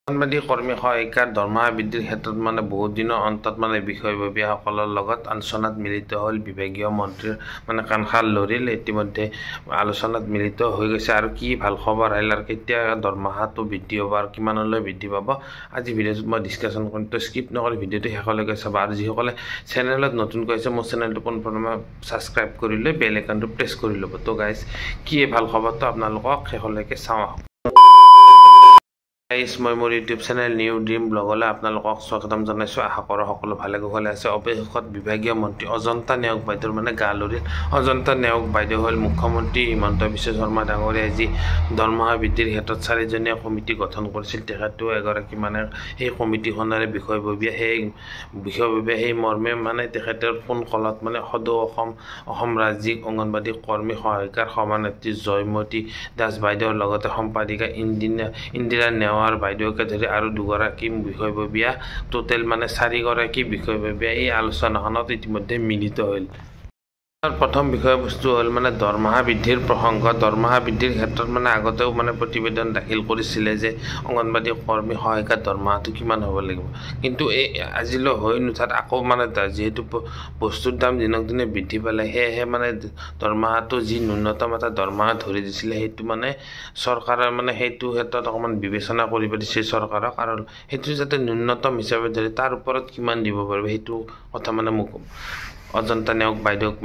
সাংবাদিক কৰ্মী সহায়িকাৰ দৰমহা বৃদ্ধিৰ ক্ষেত্ৰত বহুত দিনৰ অন্তত বিষয়ববীয়াসকলৰ লগত আলোচনাত মিলিত হ'ল বিভাগীয় মন্ত্ৰীৰ কাণসাৰ লৰিল। ইতিমধ্যে আলোচনাত মিলিত হৈ গৈছে আৰু কি ভাল খবৰ আহিল আৰু কেতিয়া দৰমহাটো বৃদ্ধি হ'ব আৰু কিমানলৈ বৃদ্ধি পাব আজি ভিডিঅ'টোত মই ডিছকাশ্যন কৰিম। তো স্কিপ নকৰি ভিডিঅ'টো শেষলৈকে চাবা আৰু যিসকলে চেনেলত নতুনকৈ আছে মোৰ চেনেলটো পোনপ্ৰথমে ছাবস্ক্ৰাইব কৰি লৈ বেল আইকনটো প্ৰেছ কৰি ল'ব। তো গাইজ কি ভাল খবৰটো আপোনালোকক শেষলৈকে চাওঁ। মই মোৰ ইউটিউব চেনেল নিউ ড্ৰিম ব্লগলৈ আপোনালোকক স্বাগতম জনাইছোঁ। আশা কৰোঁ সকলো ভালে কুশলে আছে। অৱশেষত বিভাগীয় মন্ত্ৰী অজন্তা নেওগ বাইদেউৰ গা লৰিল। অজন্তা নেওগ বাইদেউ হ'ল মুখ্যমন্ত্ৰী হিমন্ত বিশ্ব শৰ্মা ডাঙৰীয়াই যি দৰমহা বৃদ্ধিৰ ক্ষেত্ৰত 4জনীয়া কমিটি গঠন কৰিছিল, তেখেতো এগৰাকী সেই কমিটিখনৰে বিষয়ববীয়া। সেই মৰ্মে তেখেতৰ ফোন কলত সদৌ অসম ৰাজ্যিক অংগনবাদী কৰ্মী সহায়িকাৰ সভানেত্ৰী জয়মতী দাস বাইদেউৰ লগতে সম্পাদিকা ইন্দিৰা নেওগ বাইদেউকে ধৰি আৰু দুগৰাকী বিষয়ববীয়া, টোটেল 4গৰাকী বিষয়ববীয়া এই আলোচনাখনত ইতিমধ্যে মিলিত হ'ল। প্ৰথম বিষয়বস্তু হ'ল দৰমহা বৃদ্ধিৰ প্ৰসংগ। দৰমহা বৃদ্ধিৰ ক্ষেত্ৰত আগতেও প্ৰতিবেদন দাখিল কৰিছিলে যে অংগনবাদী কৰ্মী সহায়িকাৰ দৰমহাটো কিমান হ'ব লাগিব, কিন্তু এই আজিলৈ হৈ নুঠাত আকৌ যিহেতু বস্তুৰ দাম দিনক দিনে বৃদ্ধি পালে, সেয়েহে দৰমহাটো যি ন্যূনতম এটা দৰমহা ধৰি দিছিলে সেইটো চৰকাৰে সেইটো ক্ষেত্ৰত অকণমান বিবেচনা কৰিব দিছে চৰকাৰক, আৰু সেইটো যাতে ন্যূনতম হিচাপে ধৰি তাৰ ওপৰত কিমান দিব পাৰিব সেইটো কথা মোক অজন্তা নেওগ বাইদেউক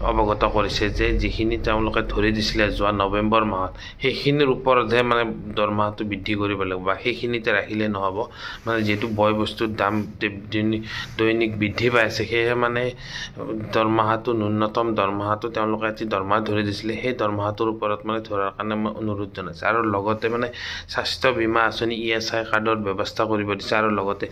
অৱগত কৰিছে যে যিখিনি তেওঁলোকে ধৰি দিছিলে যোৱা নৱেম্বৰ মাহত সেইখিনিৰ ওপৰতহে দৰমহাটো বৃদ্ধি কৰিব লাগিব বা সেইখিনিতে ৰাখিলে নহ'ব। যিহেতু বয় বস্তুৰ দাম দৈনিক বৃদ্ধি পাই আছে, সেয়েহে দৰমহাটো ন্যূনতম দৰমহাটো তেওঁলোকে এটি দৰমহা ধৰি দিছিলে সেই দৰমহাটোৰ ওপৰত ধৰাৰ কাৰণে মই অনুৰোধ জনাইছোঁ। আৰু লগতে স্বাস্থ্য বীমা আঁচনি ESI কাৰ্ডৰ ব্যৱস্থা কৰিব দিছে, আৰু লগতে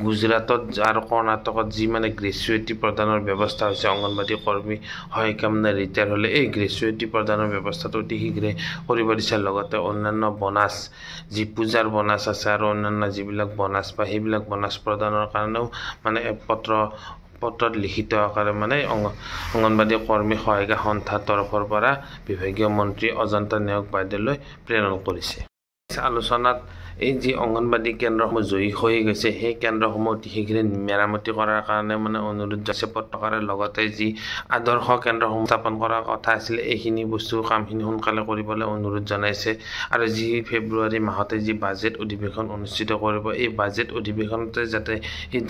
গুজৰাটত আৰু কৰ্ণাটকত যি গ্ৰেচুইটি প্ৰদানৰ ব্যৱস্থা হৈছে অংগনবাদী কৰ্মী সহায়িকা ৰিটায়াৰ হ'লে এই গ্ৰেচুইটি প্ৰদানৰ ব্যৱস্থাটো অতি শীঘ্ৰে কৰিব দিছে। লগতে অন্যান্য বনাছ যি পূজাৰ বনাছ আছে আৰু অন্যান্য যিবিলাক বনাছ পায় সেইবিলাক বনাছ প্ৰদানৰ কাৰণেও পত্ৰত লিখিত আকাৰে অংগনবাদী কৰ্মী সহায়িকা সন্থাৰ তৰফৰ পৰা বিভাগীয় মন্ত্ৰী অজন্তা নেওগ বাইদেউলৈ প্ৰেৰণ কৰিছে। আলোচনাত এই যি অংগনবাদী কেন্দ্ৰসমূহ জয়ী হৈ গৈছে সেই কেন্দ্ৰসমূহ অতি শীঘ্ৰে মেৰামতি কৰাৰ কাৰণে অনুৰোধ জনাইছে পত্ৰকাৰে। লগতে যি আদৰ্শ কেন্দ্ৰসমূহ স্থাপন কৰাৰ কথা আছিলে এইখিনি বস্তুৰ কামখিনি সোনকালে কৰিবলৈ অনুৰোধ জনাইছে। আৰু যি ফেব্ৰুৱাৰী মাহতে যি বাজেট অধিৱেশন অনুষ্ঠিত কৰিব, এই বাজেট অধিৱেশনতে যাতে এই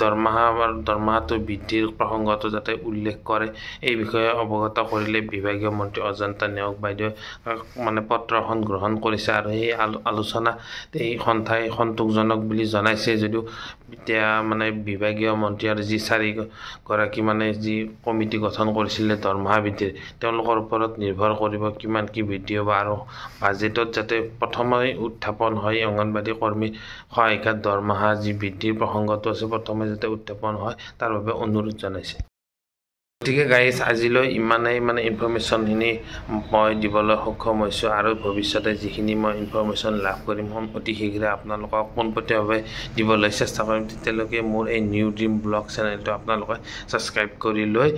দৰমহাটো বৃদ্ধিৰ প্ৰসংগটো যাতে উল্লেখ কৰে এই বিষয়ে অৱগত কৰিলে বিভাগীয় মন্ত্ৰী অজন্তা নেওগ বাইদেৱে পত্ৰ এখন গ্ৰহণ কৰিছে। আৰু সেই আলোচনা এই সন্থাই সন্তোষজনক বুলি জনাইছে যদিও এতিয়া বিভাগীয় মন্ত্ৰী আৰু যি 4গৰাকী যি কমিটি গঠন কৰিছিলে দৰমহা বৃদ্ধিৰ, তেওঁলোকৰ ওপৰত নিৰ্ভৰ কৰিব কিমান কি বৃদ্ধি হ'ব। আৰু বাজেটত যাতে প্ৰথমে উত্থাপন হয় অংগনবাদী কৰ্মী সহায়িকাৰ দৰমহা যি বৃদ্ধিৰ প্ৰসংগটো আছে প্ৰথমে যাতে উত্থাপন হয় তাৰ বাবে অনুৰোধ জনাইছে। গতিকে গাইজ আজিলৈ ইমানেই ইনফৰ্মেশ্যনখিনি মই দিবলৈ সক্ষম হৈছোঁ, আৰু ভৱিষ্যতে যিখিনি মই ইনফৰ্মেশ্যন লাভ কৰিম অতি শীঘ্ৰে আপোনালোকক পোনপটীয়াভাৱে দিবলৈ চেষ্টা কৰিম। তেতিয়ালৈকে মোৰ এই নিউ ড্ৰিম ব্লগ চেনেলটো আপোনালোকে ছাবস্ক্ৰাইব কৰি লৈ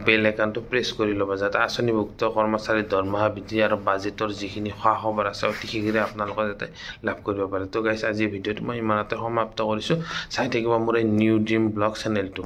বেল আইকনটো প্ৰেছ কৰি ল'ব, যাতে আঁচনিভুক্ত কৰ্মচাৰীৰ দৰমহা বৃদ্ধি আৰু বাজেটৰ যিখিনি খা খবৰ আছে অতি শীঘ্ৰে আপোনালোকে যাতে লাভ কৰিব পাৰে। তো গাইজ আজিৰ ভিডিঅ'টো মই ইমানতে সমাপ্ত কৰিছোঁ। চাই থাকিব মোৰ এই নিউ ড্ৰিম ব্লগ চেনেলটো।